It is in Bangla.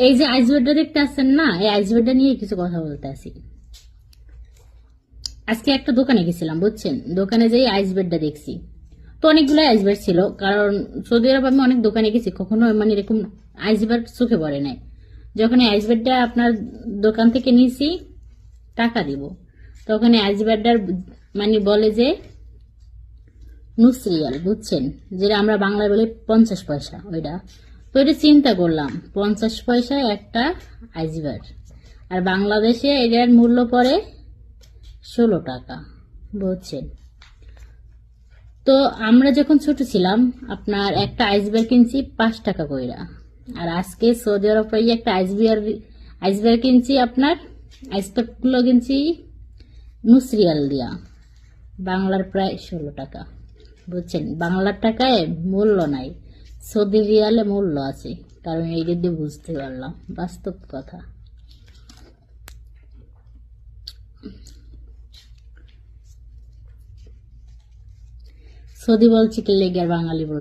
এই যে আইসবেডটা দেখতে আসছেন না, এই আইসবেডটা নিয়ে কিছু কথা বলতে আসি। আজকে একটা দোকানে গেছিলাম, বুঝছেন, দোকানে যেই আইসবেডটা দেখছি, তো অনেকগুলো আইসবেড ছিল, কারণ সৌদি আরব আমি অনেক দোকানে গেছি, কখনো মানে এরকম আইসবেড চোখে পড়ে নাই। যখন এই আইসবেডটা আপনার দোকান থেকে নিয়েছি, টাকা দিব, তখন এই আইসবেডটার মানে বলে যে নুসরিয়াল, বুঝছেন, যেটা আমরা বাংলায় বলি 50 পয়সা, ওইটা। তো এটা চিন্তা করলাম, 50 পয়সায় একটা আইসবেড, আর বাংলাদেশে এটার মূল্য পড়ে 16 টাকা, বুঝছেন। তো আমরা যখন ছোট ছিলাম, আপনার একটা আইসবের কিনছি 5 টাকা কইরা, আর আজকে সৌদি আরব একটা আইসবের কিনছি আপনার, আইসবের গুলো কিনছি নুসরিয়াল দিয়া, বাংলার প্রায় 16 টাকা, বুঝছেন। বাংলার টাকায় মূল্য নাই, সৌদি রিয়ালে মূল্য আছে, কারণ এই দিয়ে বুঝতে পারলাম বাস্তব কথা। সৌদি বলছি কি লেগে আর বাঙালি বল